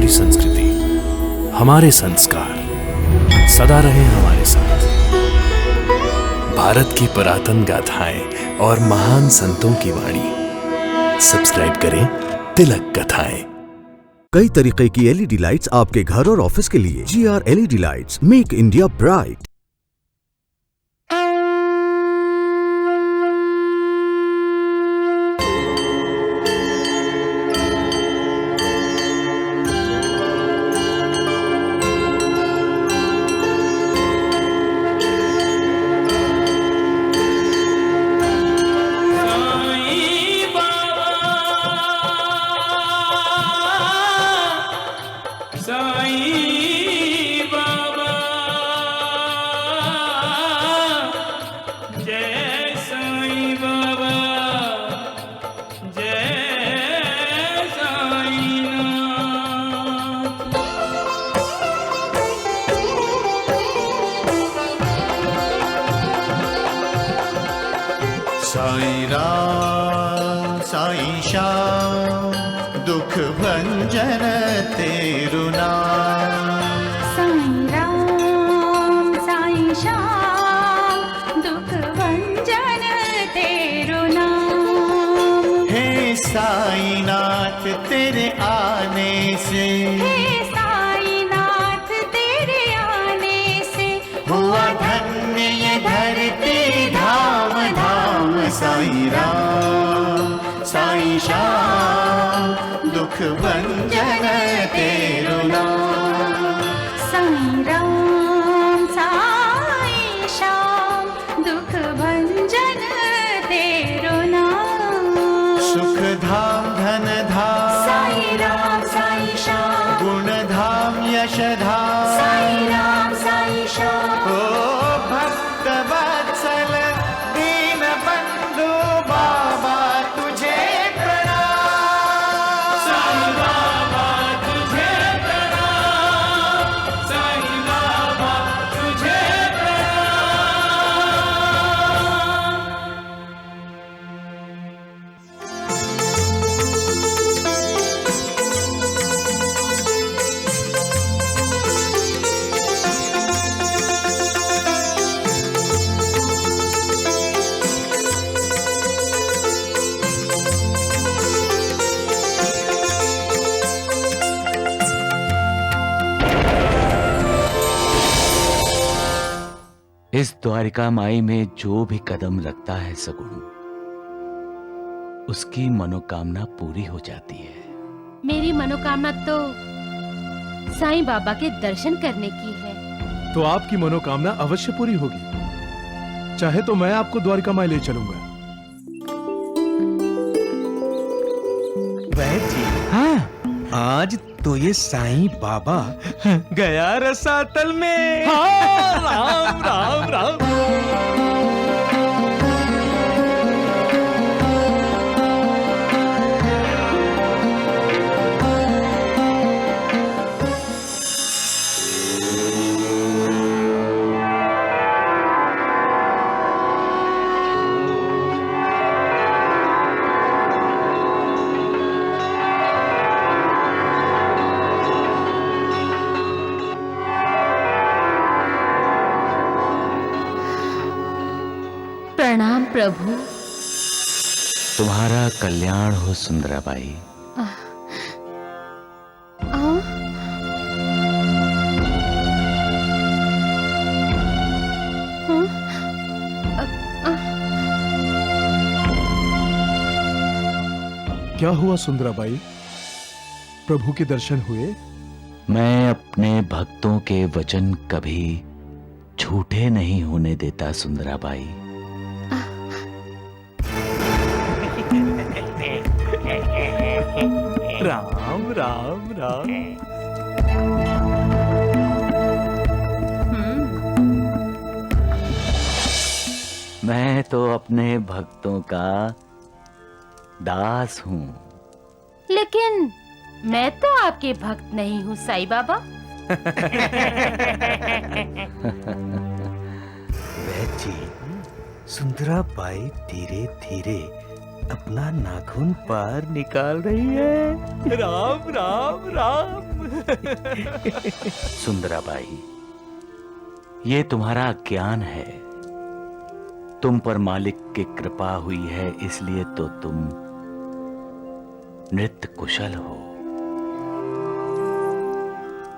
हमारी संस्कृति, हमारे संस्कार सदा रहे हमारे साथ। भारत की पुरातन गाथाएं और महान संतों की वाणी। सब्सक्राइब करें तिलक कथाएं। कई तरीके की एलईडी लाइट्स आपके घर और ऑफिस के लिए। GR LED lights, make India bright. Sai Ram Sai Shyam दुख भंजन तेरु नाम। साईं राम साईं श्याम दुख भंजन तेरु नाम। हे साईनाथ तेरे आने से, हे साईनाथ तेरे आने से हुआ धन्य ये धरती धाम धाम। साईं राम साईं श्याम दुख भंजन तेरु नाम। साईं राम साईं श्याम दुख भंजन तेरु नाम। सुख धाम धन धाम साईं राम साईं श्याम गुण धाम यश धाम। साईं राम साईं श्याम ओ भक्त वत्सल दीन बंधु बाबा तुझे प्रणाम। साईं बाबा तुझे प्रणाम। साईं बाबा तुझे प्रणाम। इस द्वारिका माई में जो भी कदम रखता है सगुण, उसकी मनोकामना पूरी हो जाती है। मेरी मनोकामना तो साईं बाबा के दर्शन करने की है। तो आपकी मनोकामना अवश्य पूरी होगी। चाहे तो मैं आपको द्वारिका माई ले चलूंगा। वैद जी, हाँ, आज तो ये साईं बाबा गया रसातल में। हाँ, राम राम राम। प्रणाम प्रभु। तुम्हारा कल्याण हो सुंदराबाई। क्या हुआ सुंदराबाई? प्रभु के दर्शन हुए? मैं अपने भक्तों के वचन कभी झूठे नहीं होने देता सुंदराबाई। राम राम राम। मैं तो अपने भक्तों का दास हूँ। लेकिन मैं तो आपके भक्त नहीं हूँ साईं बाबा। वैद जी, सुंदराबाई धीरे धीरे अपना नाखून बाहर निकाल रही है। राम राम राम। सुंदराबाई, ये तुम्हारा ज्ञान है। तुम पर मालिक की कृपा हुई है, इसलिए तो तुम नृत्य कुशल हो।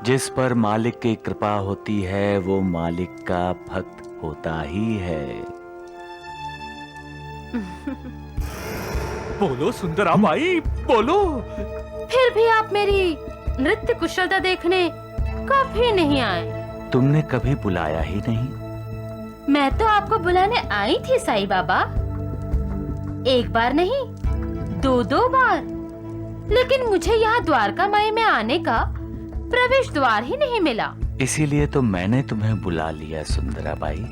जिस पर मालिक की कृपा होती है वो मालिक का भक्त होता ही है। बोलो सुंदराबाई, बोलो। फिर भी आप मेरी नृत्य कुशलता देखने कभी नहीं आए। तुमने कभी बुलाया ही नहीं। मैं तो आपको बुलाने आई थी साईं बाबा, एक बार नहीं, दो बार। लेकिन मुझे यहाँ द्वारका माई में आने का प्रवेश द्वार ही नहीं मिला। इसीलिए तो मैंने तुम्हें बुला लिया सुंदराबाई।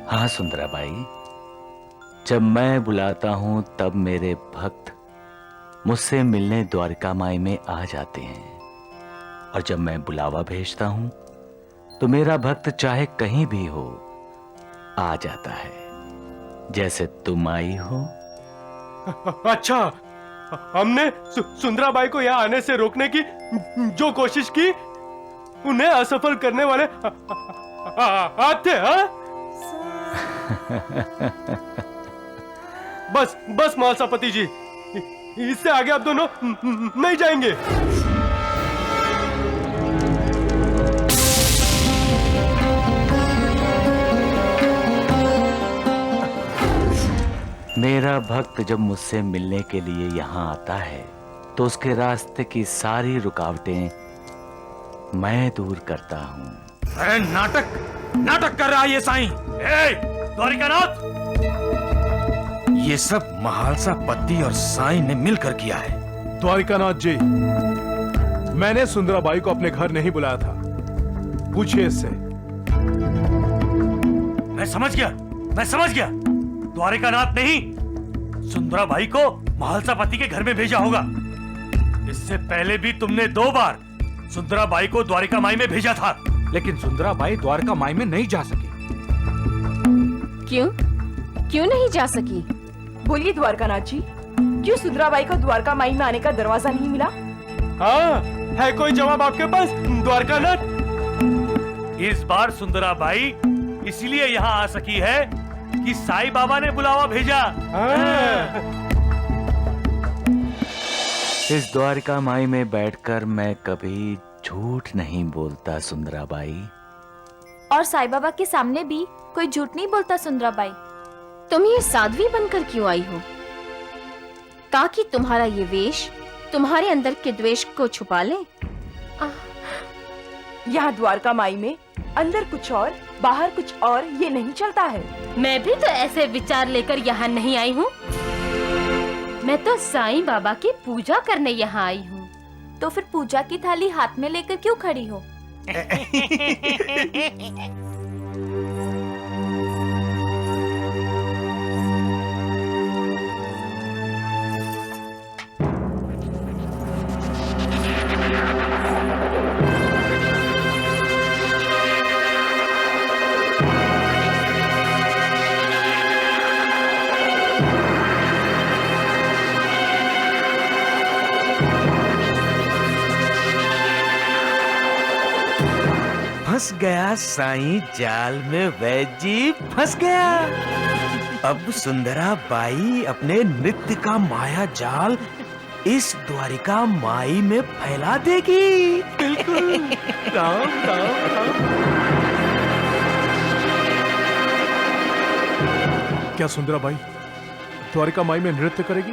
हाँ सुंदराबाई, जब मैं बुलाता हूँ तब मेरे भक्त मुझसे मिलने द्वारका माई में आ जाते हैं, और जब मैं बुलावा भेजता हूँ तो मेरा भक्त चाहे कहीं भी हो आ जाता है, जैसे तुम आई हो। अच्छा, हमने सुंदराबाई को यहाँ आने से रोकने की जो कोशिश की, उन्हें असफल करने वाले आप थे, हाँ? बस मालसापति जी, इससे आगे आप दोनों नहीं जाएंगे। मेरा भक्त जब मुझसे मिलने के लिए यहाँ आता है तो उसके रास्ते की सारी रुकावटें मैं दूर करता हूँ। अरे नाटक कर रहा है ये साईं। द्वारिकानाथ, ये सब महालसा पति और साईं ने मिलकर किया है। द्वारिकानाथ जी, मैंने सुंदराबाई को अपने घर नहीं बुलाया था, पूछिए इससे। मैं समझ गया। द्वारिकानाथ नहीं, सुंदराबाई को महालसापति के घर में भेजा होगा। इससे पहले भी तुमने 2 बार सुंदराबाई को द्वारिका माई में भेजा था, लेकिन सुंदराबाई द्वारका माई में नहीं जा सकी। क्यों नहीं जा सकी? बोलिए द्वारकानाथ जी, क्यों सुंदराबाई को द्वारका माई में आने का दरवाजा नहीं मिला? हाँ, है कोई जवाब आपके पास द्वारकानाथ? इस बार सुंदराबाई इसलिए यहाँ आ सकी है कि साईं बाबा ने बुलावा भेजा। इस द्वारका माई में बैठकर मैं कभी झूठ नहीं बोलता सुंदराबाई। और साईं बाबा के सामने भी कोई झूठ नहीं बोलता सुंदराबाई। तुम ये साध्वी बनकर क्यों आई हो? ताकि तुम्हारा ये वेश तुम्हारे अंदर के द्वेष को छुपा ले। यहाँ द्वारका माई में अंदर कुछ और बाहर कुछ और ये नहीं चलता है। मैं भी तो ऐसे विचार लेकर यहाँ नहीं आई हूँ। मैं तो साईं बाबा की पूजा करने यहाँ आई हूँ। तो फिर पूजा की थाली हाथ में लेकर क्यों खड़ी हो? फंस गया साईं जाल में, वैजी फंस गया। अब सुंदराबाई अपने नृत्य का माया जाल इस द्वारिका माई में फैला देगी। बिल्कुल। राम राम राम। क्या सुंदराबाई द्वारिका माई में नृत्य करेगी?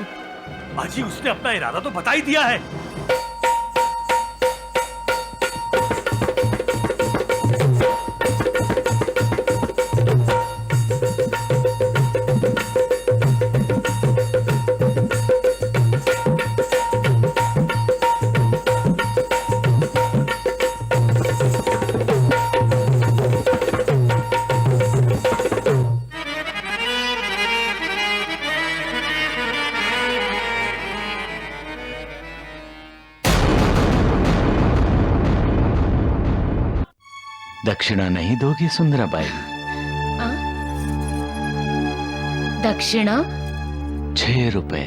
बाजी, उसने अपना इरादा तो बता ही दिया है। दक्षिणा नहीं दोगी सुंदराबाई? दक्षिणा? 6 रुपए।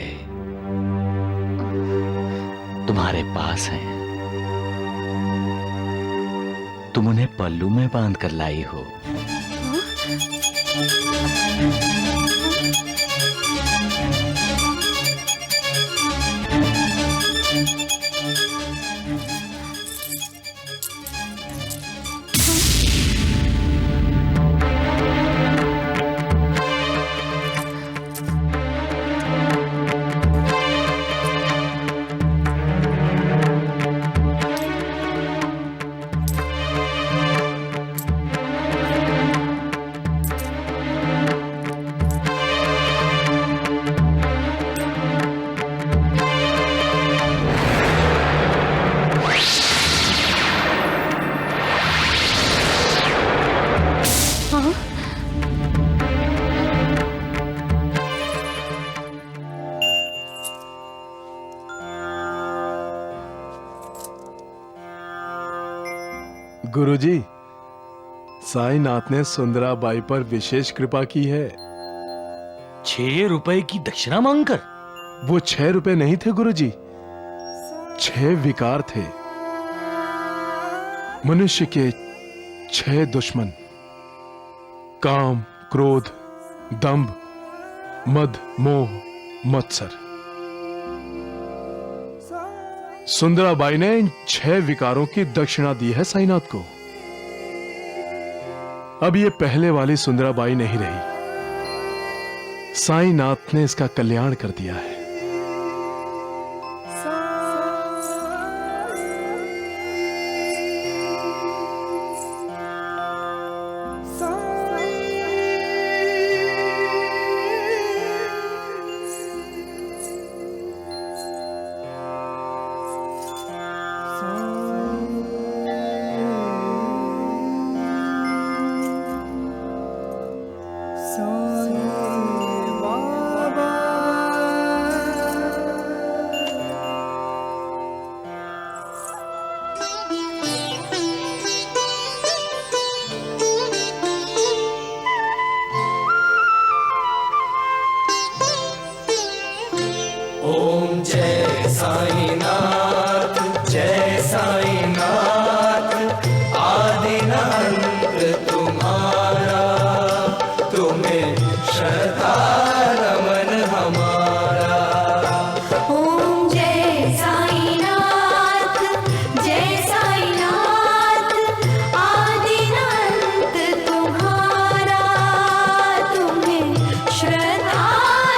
तुम्हारे पास हैं। तुम उन्हें पल्लू में बांध कर लाई हो। गुरुजी, साईनाथ ने सुंदरा बाई पर विशेष कृपा की है। 6 रुपए की दक्षिणा मांगकर? वो 6 रुपए नहीं थे गुरुजी, 6 विकार थे। मनुष्य के 6 दुश्मन, काम, क्रोध, दंभ, मद, मोह, मत्सर। सुंदराबाई ने इन 6 विकारों की दक्षिणा दी है साईनाथ को। अब ये पहले वाली सुंदराबाई नहीं रही। साईनाथ ने इसका कल्याण कर दिया है। ओम जय साईनाथ, जय साईनाथ। आदिनाथ तुम्हारा, तुम्हें श्रद्धा नमन हमारा। ओम जय साईनाथ, जय साईनाथ। आदिनाथ तुम्हारा, तुम्हें श्रद्धा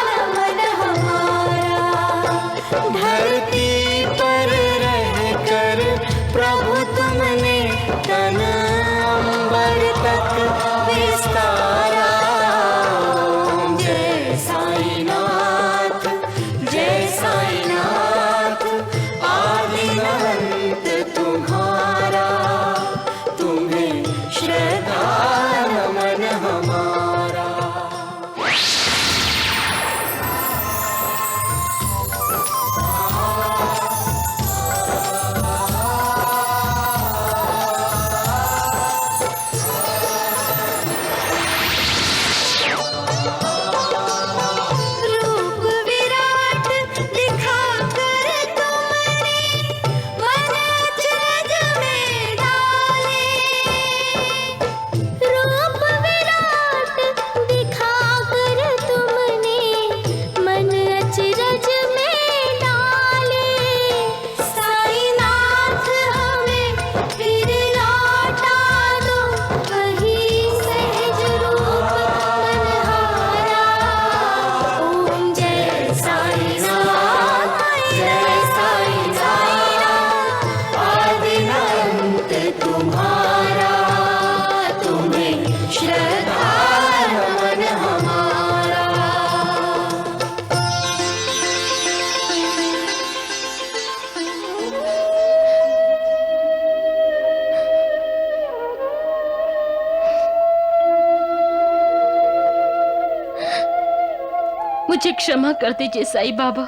नमन हमारा। धरती पर रहकर प्रभु तुमने तन अंबर तक विस्तारा। ओम जय साईनाथ, जय साईनाथ। आदिनाथ तुम्हारा, तुम्हें श्रद्धा नमन हमारा। रूप विराट दिखाकर तुमने मन अचरज में डाले। रूप विराट दिखाकर तुमने मन अचरज में डाले। साईनाथ हमें फिर लौटा दो वही सहज रूप मनहारा। ओम जय साईनाथ, जय साईनाथ। आदिनाथ तुम्हारा, तुम्हें श्रद्धा नमन हमारा। मुझे क्षमा कर दीजिए साईं बाबा,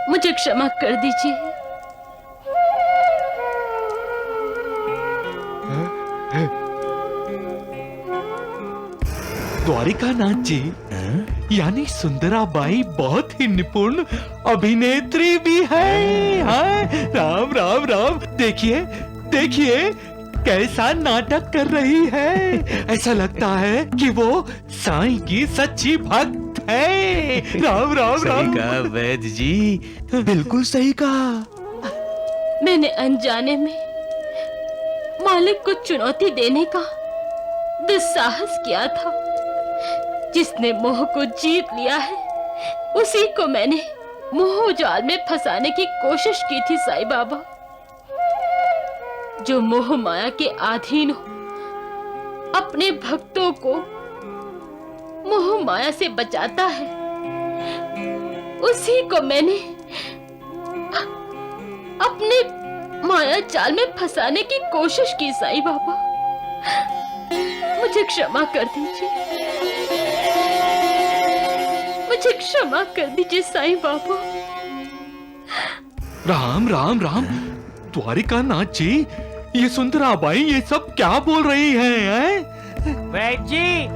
मुझे क्षमा कर दीजिए। द्वारिकानाथ जी, यानी सुंदराबाई बहुत ही निपुण अभिनेत्री भी है। हाँ? राम राम राम, देखिए देखिए कैसा नाटक कर रही है। ऐसा लगता है कि वो साईं की सच्ची भक्त है। राम राम राम। सही कहा वैद्य जी, बिल्कुल सही कहा। मैंने अनजाने में मालिक को चुनौती देने का दुस्साहस किया था। जिसने मोह को जीत लिया है उसी को मैंने मोह जाल में फंसाने की कोशिश की थी साईं बाबा। जो मोह माया के अधीन हो अपने भक्तों को मोह माया से बचाता है, उसी को मैंने अपने माया जाल में फंसाने की कोशिश की साईं बाबा। मुझे क्षमा कर दीजिए, मुझे क्षमा कर दीजिए साईं बाबा। राम राम राम। द्वारिका नाथ जी, ये सुंदराबाई ये सब क्या बोल रही है? वैद्य जी,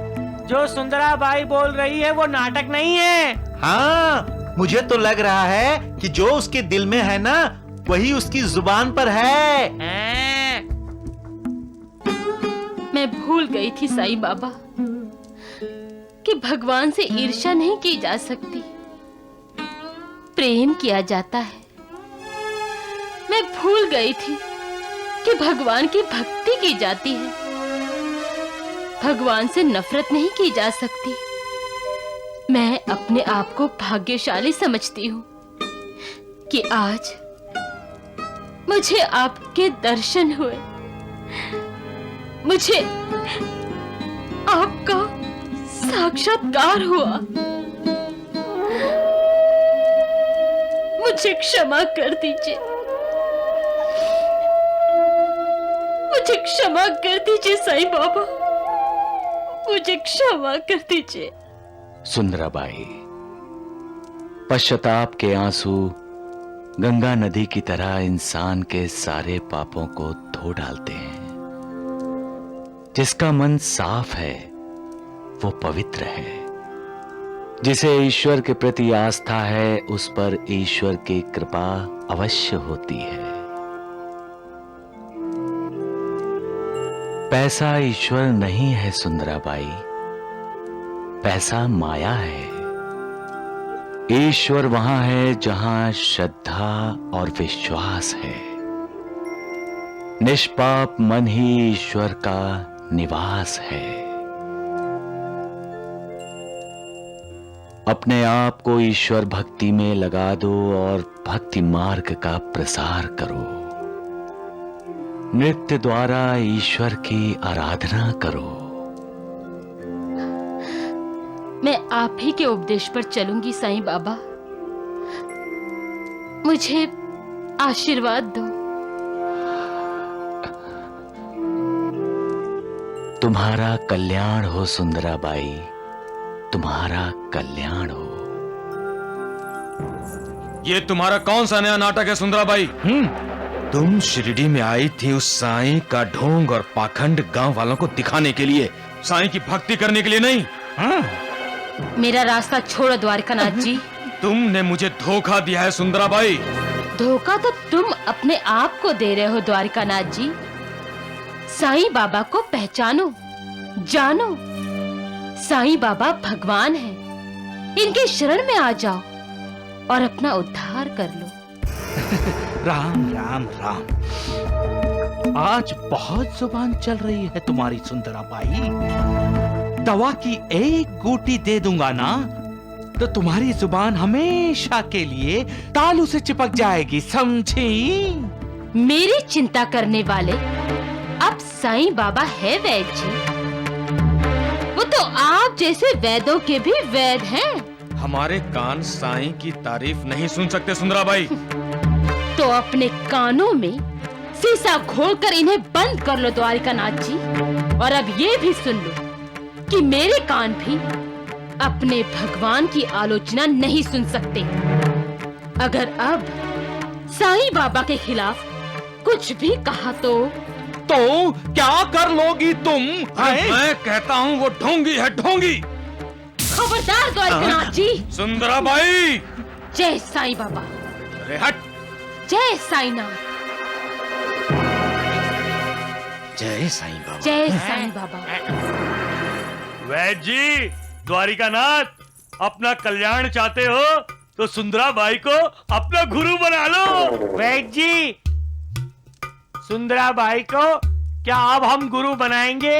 जो सुंदराबाई बोल रही है वो नाटक नहीं है। हाँ, मुझे तो लग रहा है कि जो उसके दिल में है ना वही उसकी जुबान पर है। मैं भूल गई थी साईं बाबा कि भगवान से ईर्ष्या नहीं की जा सकती, प्रेम किया जाता है। मैं भूल गई थी कि भगवान की भक्ति की जाती है, भगवान से नफरत नहीं की जा सकती। मैं अपने आप को भाग्यशाली समझती हूँ कि आज मुझे आपके दर्शन हुए, मुझे आपका साक्षात्कार हुआ। मुझे क्षमा कर दीजिए, मुझे क्षमा कर दीजिए साईं बाबा, मुझे क्षमा कर दीजिए। सुंदराबाई, पश्चाताप के आंसू गंगा नदी की तरह इंसान के सारे पापों को धो डालते हैं। जिसका मन साफ है वो पवित्र है। जिसे ईश्वर के प्रति आस्था है उस पर ईश्वर की कृपा अवश्य होती है। पैसा ईश्वर नहीं है सुंदराबाई, पैसा माया है। ईश्वर वहां है जहां श्रद्धा और विश्वास है। निष्पाप मन ही ईश्वर का निवास है। अपने आप को ईश्वर भक्ति में लगा दो और भक्ति मार्ग का प्रसार करो। नृत्य द्वारा ईश्वर की आराधना करो। मैं आप ही के उपदेश पर चलूंगी साईं बाबा, मुझे आशीर्वाद दो। तुम्हारा कल्याण हो सुंदराबाई, तुम्हारा कल्याण हो। ये तुम्हारा कौन सा नया नाटक है सुंदराबाई? तुम शिरडी में आई थी उस साईं का ढोंग और पाखंड गांव वालों को दिखाने के लिए, साईं की भक्ति करने के लिए नहीं। मेरा रास्ता छोड़ो द्वारकानाथ जी। तुमने मुझे धोखा दिया है सुंदराबाई। धोखा तो तुम अपने आप को दे रहे हो द्वारकानाथ जी। साईं बाबा को पहचानो, जानो। साईं बाबा भगवान है, इनके शरण में आ जाओ और अपना उद्धार कर लो। राम राम राम। आज बहुत जुबान चल रही है तुम्हारी सुंदराबाई। दवा की एक गोटी दे दूंगा ना तो तुम्हारी जुबान हमेशा के लिए तालू से चिपक जाएगी, समझी? मेरी चिंता करने वाले अब साईं बाबा है वैद्य जी। वो तो आप जैसे वैद्यों के भी वैद हैं। हमारे कान साईं की तारीफ नहीं सुन सकते सुंदराबाई। तो अपने कानों में शीशा घोलकर इन्हें बंद कर लो द्वारिकानाथ जी। और अब ये भी सुन लो कि मेरे कान भी अपने भगवान की आलोचना नहीं सुन सकते। अगर अब साईं बाबा के खिलाफ कुछ भी कहा तो क्या कर लोगी तुम? मैं कहता हूँ वो ढोंगी है, ढोंगी। खबरदार खबरदार द्वारकानाथ जी। सुंदराबाई। जय साईं बाबा। अरे हट। जय साईनाथ। जय साईं बाबा। जय साईं बाबा। वैद्य जी, द्वारिकानाथ अपना कल्याण चाहते हो तो सुंदराबाई को अपना गुरु बना लो। वैद्य जी, सुंदराबाई को क्या अब हम गुरु बनाएंगे?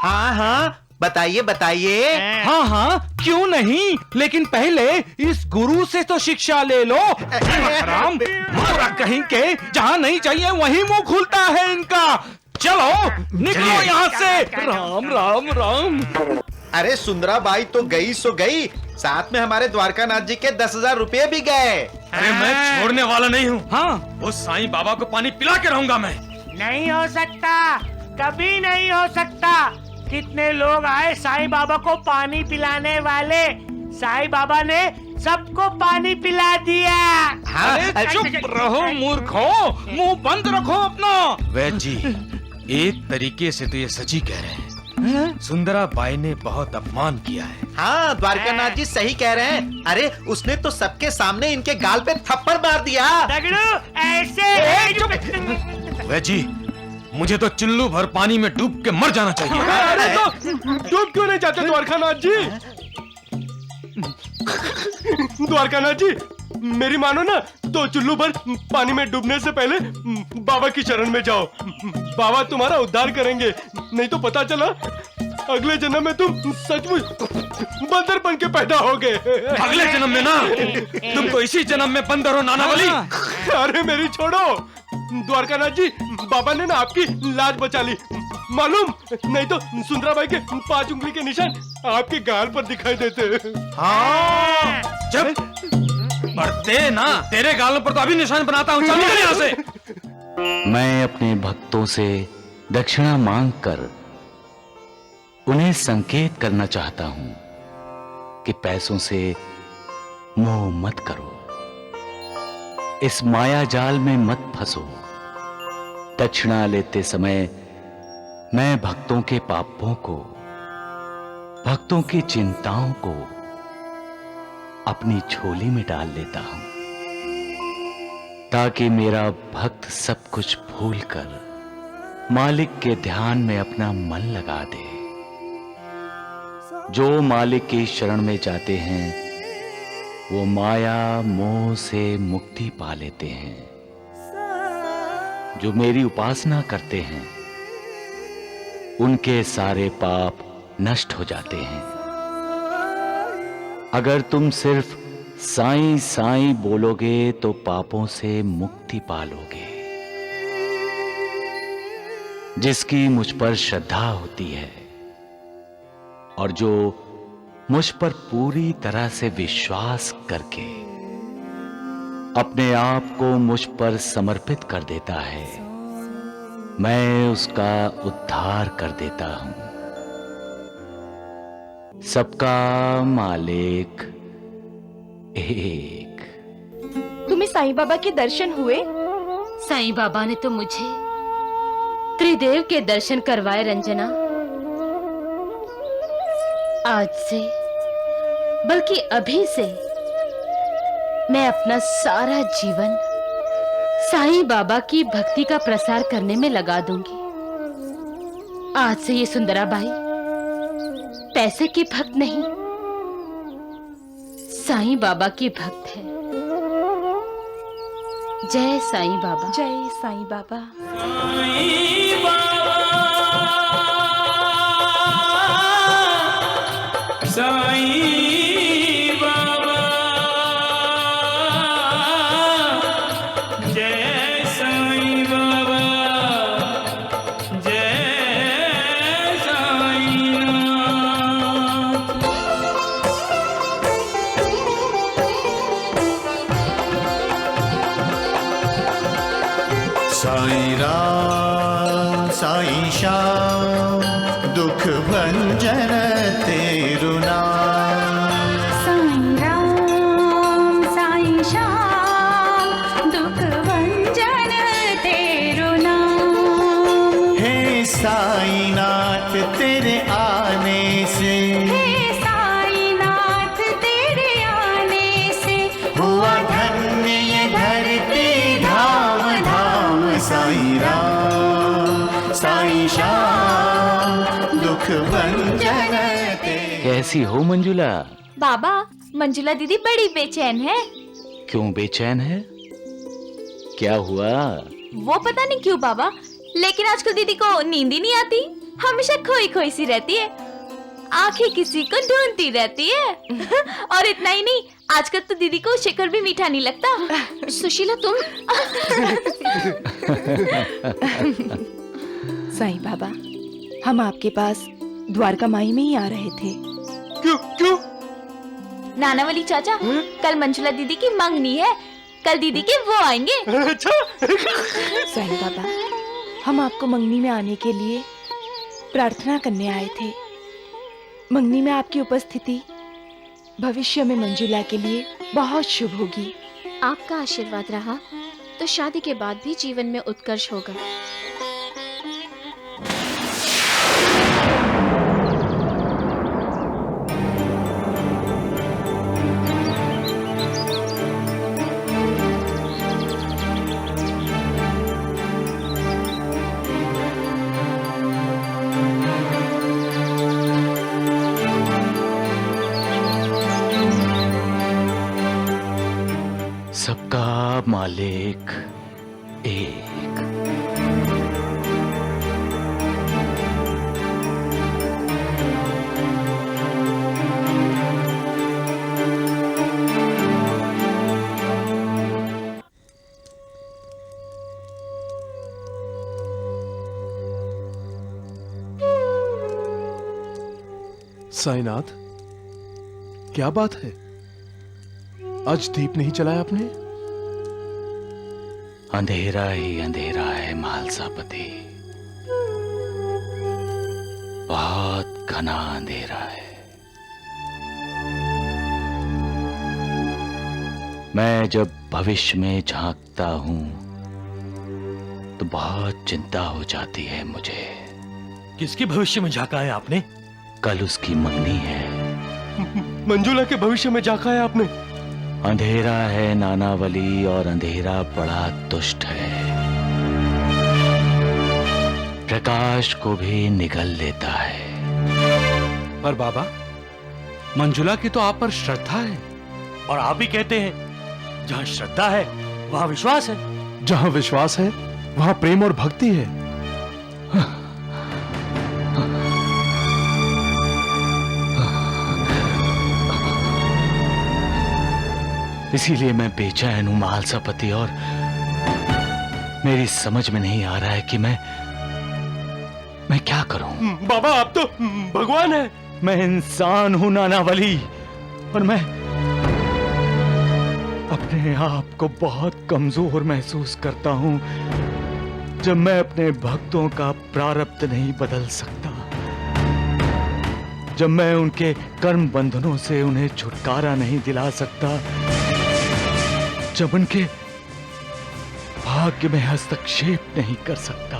हाँ हाँ, बताइए बताइए। हाँ हाँ, क्यों नहीं, लेकिन पहले इस गुरु से तो शिक्षा ले लो। राम मारा कहीं के, जहाँ नहीं चाहिए वहीं मुंह खुलता है इनका। चलो निकलो यहाँ से। राम राम राम। अरे सुंदराबाई तो गई सो गई, साथ में हमारे द्वारकानाथ जी के 10,000 रुपए भी गए। अरे मैं छोड़ने वाला नहीं हूँ। हाँ, वो साईं बाबा को पानी पिला के रहूंगा मैं। नहीं हो सकता, कभी नहीं हो सकता। कितने लोग आए साईं बाबा को पानी पिलाने वाले, साईं बाबा ने सबको पानी पिला दिया। अरे चुप रहो मूर्खो, मुंह बंद रखो अपना। वैद्य जी, एक तरीके से तो ये सच ही कह रहे हैं। सुंदराबाई ने बहुत अपमान किया है। हाँ, द्वारकानाथ जी सही कह रहे हैं। अरे उसने तो सबके सामने इनके गाल पे थप्पड़ मार दिया। ऐसे वैद्य जी, मुझे तो चुल्लू भर पानी में डूब के मर जाना चाहिए। अरे तो डूब क्यों नहीं जाते द्वारकानाथ जी? द्वारकानाथ जी, मेरी मानो ना तो चुल्लू भर पानी में डूबने से पहले बाबा की शरण में जाओ। बाबा तुम्हारा उद्धार करेंगे, नहीं तो पता चला अगले जन्म में तुम सचमुच बंदर बन के पैदा होगे। अगले जन्म में ना, तुम तो इसी जन्म में बंदर हो नाना बली। अरे मेरी छोड़ो द्वारकानाथ जी, बाबा ने ना आपकी लाज बचा ली, मालूम? नहीं तो सुंदराबाई के 5 उंगली के निशान आपके गाल पर दिखाई देते। हाँ, जब बढ़ते ना, तेरे गालों पर तो अभी निशान बनाता हूँ। चल निकल यहाँ से। मैं अपने भक्तों से दक्षिणा मांगकर उन्हें संकेत करना चाहता हूं कि पैसों से मोह मत करो, इस माया जाल में मत फंसो। दक्षिणा लेते समय मैं भक्तों के पापों को, भक्तों की चिंताओं को अपनी झोली में डाल लेता हूं, ताकि मेरा भक्त सब कुछ भूलकर मालिक के ध्यान में अपना मन लगा दे। जो मालिक की शरण में जाते हैं वो माया मोह से मुक्ति पा लेते हैं। जो मेरी उपासना करते हैं उनके सारे पाप नष्ट हो जाते हैं। अगर तुम सिर्फ साईं साईं बोलोगे तो पापों से मुक्ति पालोगे। जिसकी मुझ पर श्रद्धा होती है और जो मुझ पर पूरी तरह से विश्वास करके अपने आप को मुझ पर समर्पित कर देता है, मैं उसका उद्धार कर देता हूं। सबका मालिक एक। तुम्हें साईं बाबा के दर्शन हुए? साईं बाबा ने तो मुझे त्रिदेव के दर्शन करवाए रंजना। आज से, बल्कि अभी से, मैं अपना सारा जीवन साईं बाबा की भक्ति का प्रसार करने में लगा दूंगी। आज से ये सुंदराबाई पैसे की भक्त नहीं, साईं बाबा की भक्त है। जय साईं बाबा। जय साईं बाबा। साईं बाबा, जय साईं बाबा, जय साईं नाथ। साईं राम साईं श्याम दुख भंजन तेरु नाम। साईं राम साईं श्याम दुख भंजन तेरु नाम। हे साईं नाथ तेरे आने से, हे साईं नाथ कैसी हो मंजुला? बाबा, मंजुला दीदी बड़ी बेचैन है। क्यों बेचैन है? क्या हुआ? वो पता नहीं क्यों बाबा, लेकिन आजकल दीदी को नींद ही नहीं आती। हमेशा खोई खोई सी रहती है, आंखें किसी को ढूंढती रहती है। और इतना ही नहीं, आजकल तो दीदी को शिकर भी मीठा नहीं लगता। सुशीला तुम साईं बाबा, हम आपके पास द्वारका माई में ही आ रहे थे। क्यों क्यों? नानावली चाचा, कल मंजुला दीदी की मंगनी है, कल दीदी के वो आएंगे। अच्छा। साईं बाबा, हम आपको मंगनी में आने के लिए प्रार्थना करने आए थे। मंगनी में आपकी उपस्थिति भविष्य में मंजुला के लिए बहुत शुभ होगी। आपका आशीर्वाद रहा तो शादी के बाद भी जीवन में उत्कर्ष होगा। सबका मालिक एक। साईनाथ, क्या बात है? आज दीप नहीं जलाया आपने? अंधेरा ही अंधेरा है महालसापति, बहुत घना अंधेरा है। मैं जब भविष्य में झांकता हूं तो बहुत चिंता हो जाती है मुझे। किसके भविष्य में झांका है आपने? कल उसकी मंगनी है। मंजुला के भविष्य में झांका है आपने? अंधेरा है नानावली, और अंधेरा बड़ा दुष्ट है, प्रकाश को भी निगल लेता है। पर बाबा, मंजुला की तो आप पर श्रद्धा है। और आप भी कहते हैं जहां श्रद्धा है वहां विश्वास है। जहां विश्वास है वहां प्रेम और भक्ति है। इसीलिए मैं बेचैन हूं महालसापति, और मेरी समझ में नहीं आ रहा है कि मैं क्या करूं। बाबा, आप तो भगवान है। मैं इंसान हूं नानावली, और मैं अपने आप को बहुत कमजोर महसूस करता हूं जब मैं अपने भक्तों का प्रारब्ध नहीं बदल सकता, जब मैं उनके कर्म बंधनों से उन्हें छुटकारा नहीं दिला सकता, जब उनके भाग्य में हस्तक्षेप नहीं कर सकता।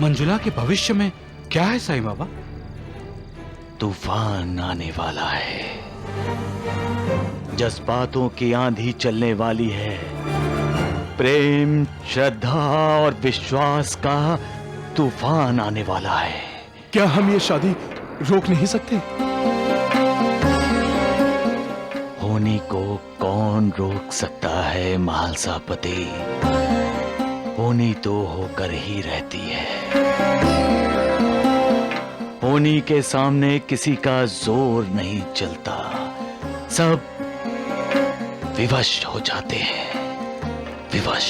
मंजुला के भविष्य में क्या है साईं बाबा? तूफान आने वाला है, जज्बातों की आंधी चलने वाली है, प्रेम, श्रद्धा और विश्वास का तूफान आने वाला है। क्या हम ये शादी रोक नहीं सकते? होनी को कौन रोक सकता है महालसापति? होनी तो होकर ही रहती है। होनी के सामने किसी का जोर नहीं चलता, सब विवश हो जाते हैं, विवश।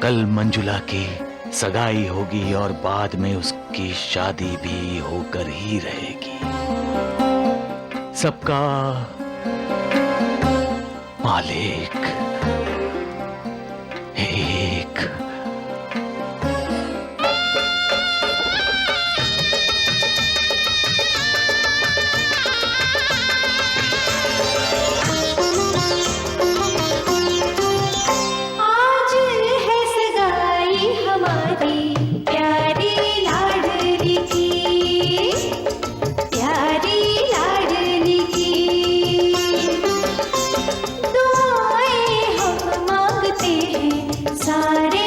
कल मंजुला की सगाई होगी और बाद में उसकी शादी भी होकर ही रहेगी। सबका मालिक एक। आज है सगाई हमारी प्यारी लाडली की, प्यारी लाडली की। दुआएं हम मांगते हैं सारे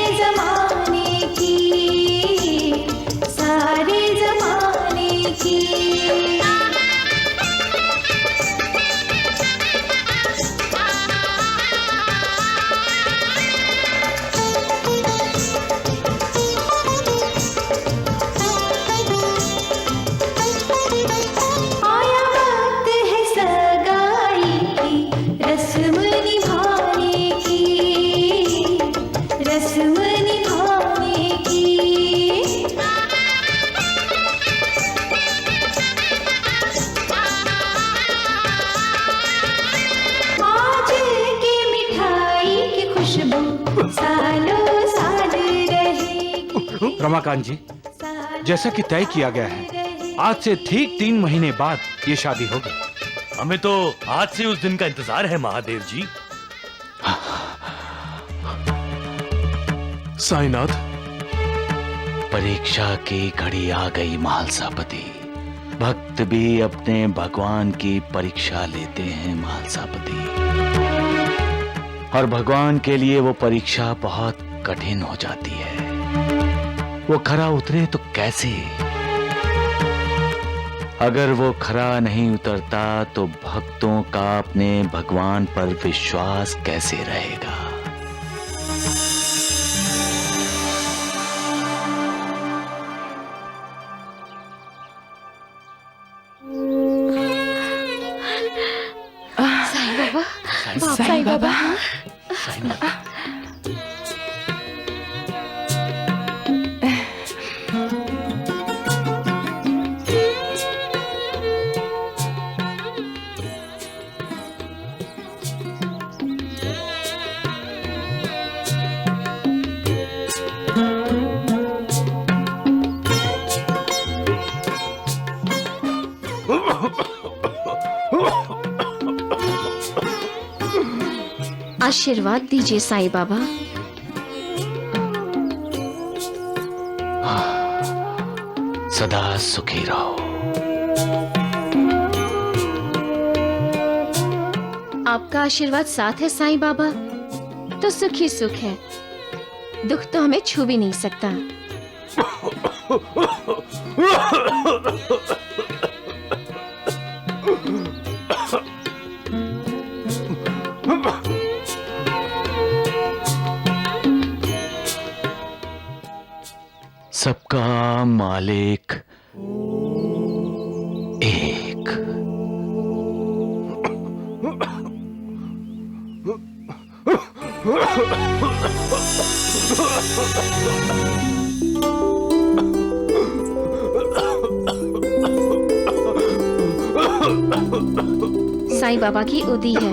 रमाकांत जी, जैसा कि तय किया गया है, आज से ठीक 3 महीने बाद ये शादी होगी। हमें तो आज से उस दिन का इंतजार है महादेव जी। साईनाथ, परीक्षा की घड़ी आ गई महालसापति। भक्त भी अपने भगवान की परीक्षा लेते हैं महालसापति, और भगवान के लिए वो परीक्षा बहुत कठिन हो जाती है। वो खरा उतरे तो कैसे? अगर वो खरा नहीं उतरता तो भक्तों का अपने भगवान पर विश्वास कैसे रहेगा? साईं बाबा। आशीर्वाद दीजिए साईं बाबा। सदा सुखी रहो। आपका आशीर्वाद साथ है साईं बाबा, तो सुख ही सुख है। दुख तो हमें छू भी नहीं सकता। सबका मालिक एक। साईं बाबा की उदी है,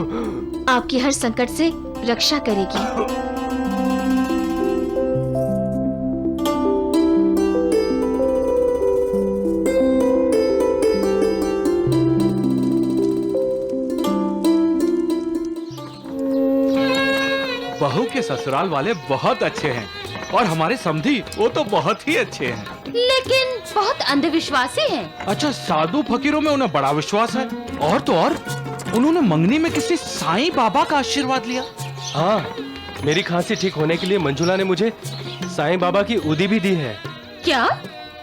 आपकी हर संकट से रक्षा करेगी। बहू के ससुराल वाले बहुत अच्छे हैं, और हमारे समधी वो तो बहुत ही अच्छे हैं, लेकिन बहुत अंधविश्वासी हैं। अच्छा, साधु फकीरों में उन्हें बड़ा विश्वास है। और तो और उन्होंने मंगनी में किसी साईं बाबा का आशीर्वाद लिया। हाँ, मेरी खांसी ठीक होने के लिए मंजुला ने मुझे साईं बाबा की उदी भी दी है। क्या?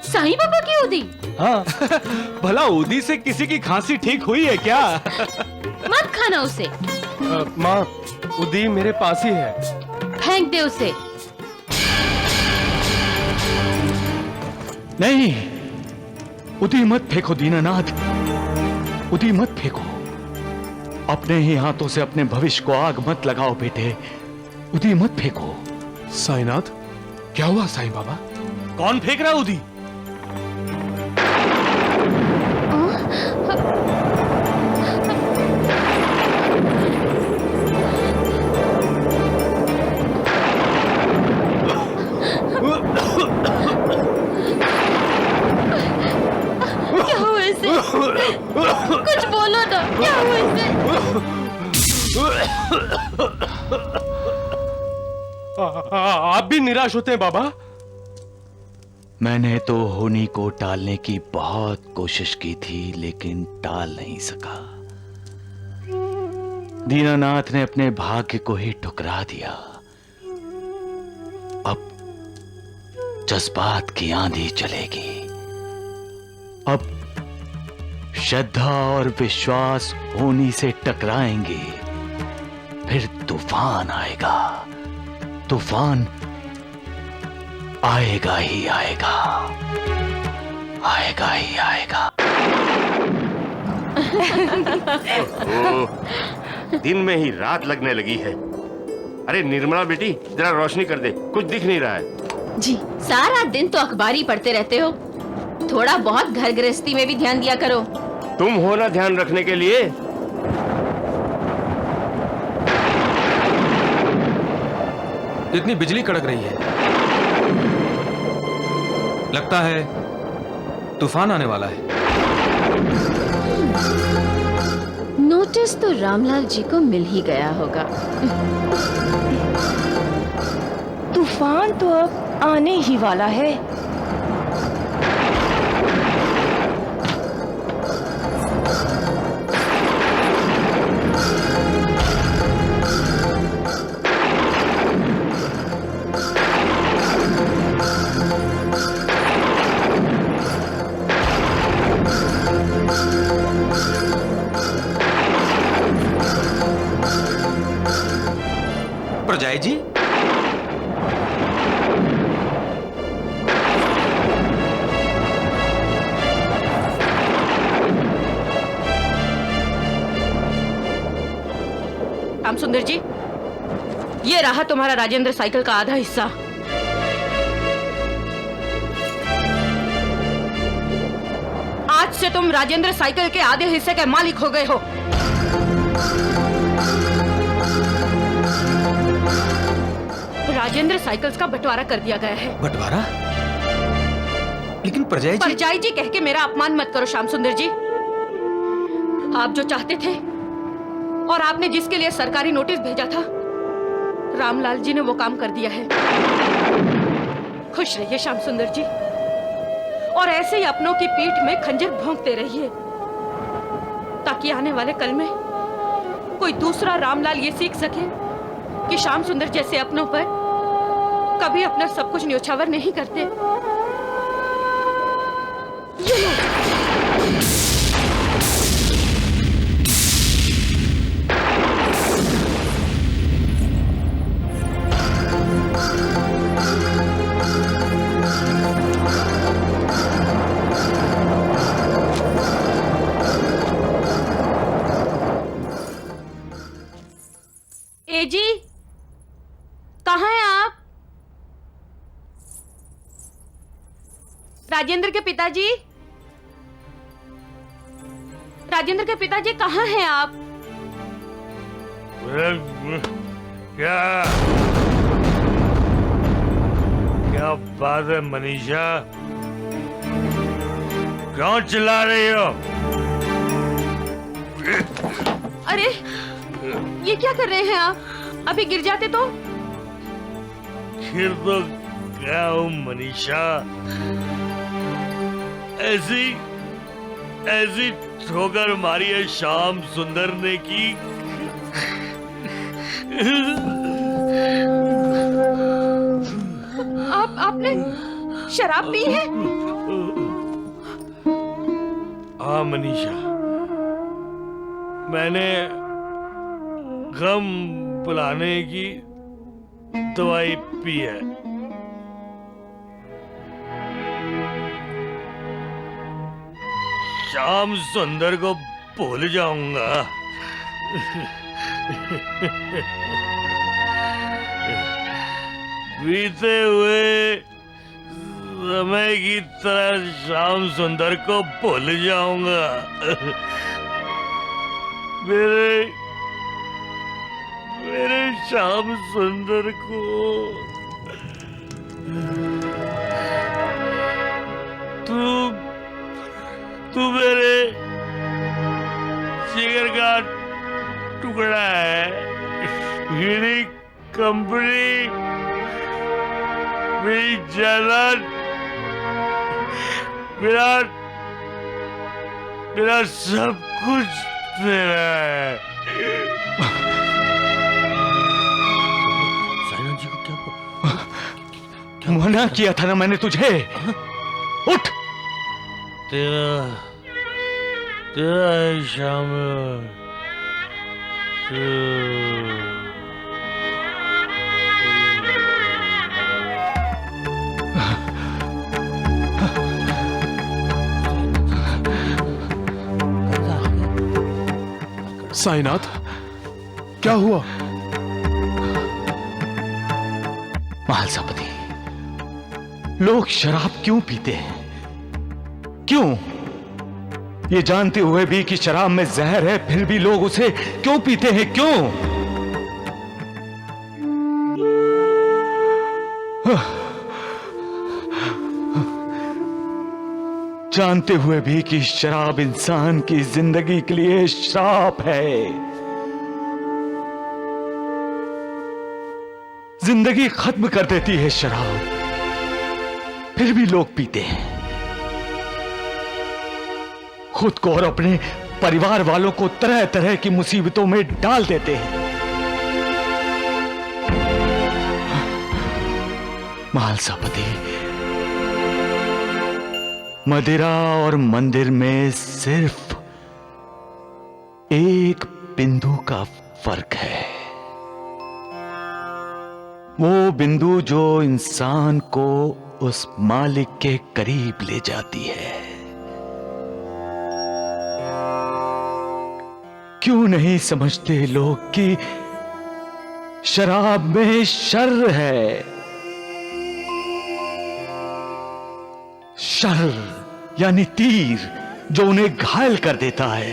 साईं बाबा की उदी? हाँ। भला उदी से किसी की खांसी ठीक हुई है क्या? मत खाना उसे। माँ, उदी मेरे पास ही है। फेंक दे उसे। नहीं, उदी मत फेंको दीनानाथ, उदी मत फेंको। अपने ही हाथों से अपने भविष्य को आग मत लगाओ बेटे, उदी मत फेंको। साईनाथ, क्या हुआ साईं बाबा? कौन फेंक रहा उदी? क्या हुआ इसे? कुछ बोलो ना, क्या हुआ इसे? आप भी निराश होते हैं बाबा? मैंने तो होनी को टालने की बहुत कोशिश की थी, लेकिन टाल नहीं सका। दीनानाथ ने अपने भाग्य को ही ठुकरा दिया। अब जज्बात की आंधी चलेगी। अब श्रद्धा और विश्वास होनी से टकराएंगे, फिर तूफान आएगा। तूफान आएगा ही आएगा, आएगा ही आएगा। दिन में ही रात लगने लगी है। अरे निर्मला बेटी, जरा रोशनी कर दे, कुछ दिख नहीं रहा है। जी, सारा दिन तो अखबार ही पढ़ते रहते हो, थोड़ा बहुत घर गृहस्थी में भी ध्यान दिया करो। तुम हो ना ध्यान रखने के लिए। इतनी बिजली कड़क रही है। लगता है तूफान आने वाला है। नोटिस तो रामलाल जी को मिल ही गया होगा। तूफान तो अब आने ही वाला है। प्रजाई जी, राम सुंदर जी, ये रहा तुम्हारा राजेंद्र साइकिल का आधा हिस्सा। आज से तुम राजेंद्र साइकिल के आधे हिस्से के मालिक हो गए हो। राजेंद्र साइकिल्स का बंटवारा कर दिया गया है। बंटवारा? लेकिन प्रजाई जी। परजाई जी कह के मेरा अपमान मत करो श्याम सुंदर जी। आप जो चाहते थे और आपने जिसके लिए सरकारी नोटिस भेजा था, रामलाल जी ने वो काम कर दिया है। खुश रहिए श्याम सुंदर जी, और ऐसे ही अपनों की पीठ में खंजर भोंकते रहिए, ताकि आने वाले कल में कोई दूसरा रामलाल ये सीख सके कि श्याम सुंदर जैसे अपनों पर कभी अपना सब कुछ न्योछावर नहीं करते। ए जी, कहाँ हैं आप? राजेंद्र के पिताजी, राजेंद्र के पिताजी कहाँ हैं आप? क्या क्या बात है मनीषा, क्यों चिल्ला रही हो? अरे ये क्या कर रहे हैं आप? अभी गिर जाते तो? फिर तो क्या हूँ मनीषा, ऐसी ऐसी ठोकर मारी है श्याम सुंदर ने की आपने शराब पी है? हाँ मनीषा, मैंने गम बुलाने की दवाई पी है। श्याम सुंदर को भूल जाऊंगा। बीते हुए समय की तरह श्याम सुंदर को भूल जाऊंगा। मेरे श्याम सुंदर को तू मेरे जिगर का टुकड़ा है, मेरी कंपनी, मेरी जायदाद, मेरा सब कुछ तेरा है। मना किया था ना मैंने तुझे, उठ। तेरा है श्याम, साईनाथ, क्या हुआ? महालसापति, लोग शराब क्यों पीते हैं? क्यों? ये जानते हुए भी कि शराब में जहर है, फिर भी लोग उसे क्यों पीते हैं? क्यों? जानते हुए भी कि शराब इंसान की जिंदगी के लिए श्राप है। जिंदगी खत्म कर देती है शराब, फिर भी लोग पीते हैं। खुद को और अपने परिवार वालों को तरह तरह की मुसीबतों में डाल देते हैं। महालसापति, मदिरा और मंदिर में सिर्फ एक बिंदु का फर्क है। वो बिंदु जो इंसान को उस मालिक के करीब ले जाती है। क्यों नहीं समझते लोग कि शराब में शर है। शर यानी तीर जो उन्हें घायल कर देता है,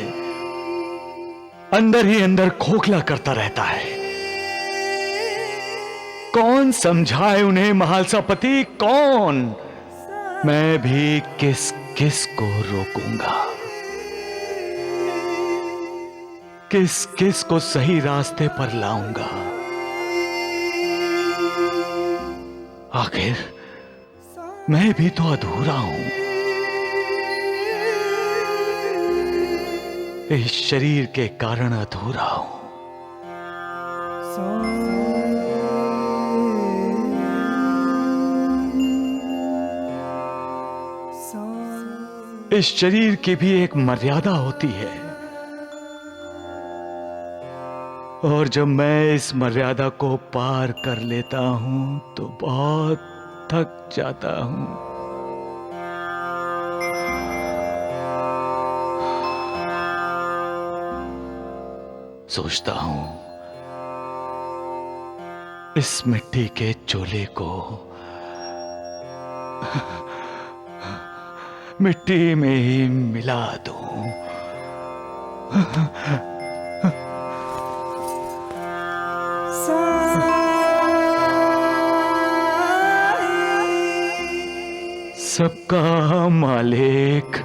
अंदर ही अंदर खोखला करता रहता है। कौन समझाए उन्हें महालसापति, कौन? मैं भी किस किस को रोकूंगा, किस किस को सही रास्ते पर लाऊंगा। आखिर मैं भी तो अधूरा हूं। इस शरीर के कारण अधूरा हूं। इस शरीर की भी एक मर्यादा होती है, और जब मैं इस मर्यादा को पार कर लेता हूं तो बहुत थक जाता हूं। सोचता हूं इस मिट्टी के चोले को मिट्टी में ही मिला दूं। सबका मालिक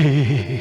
एक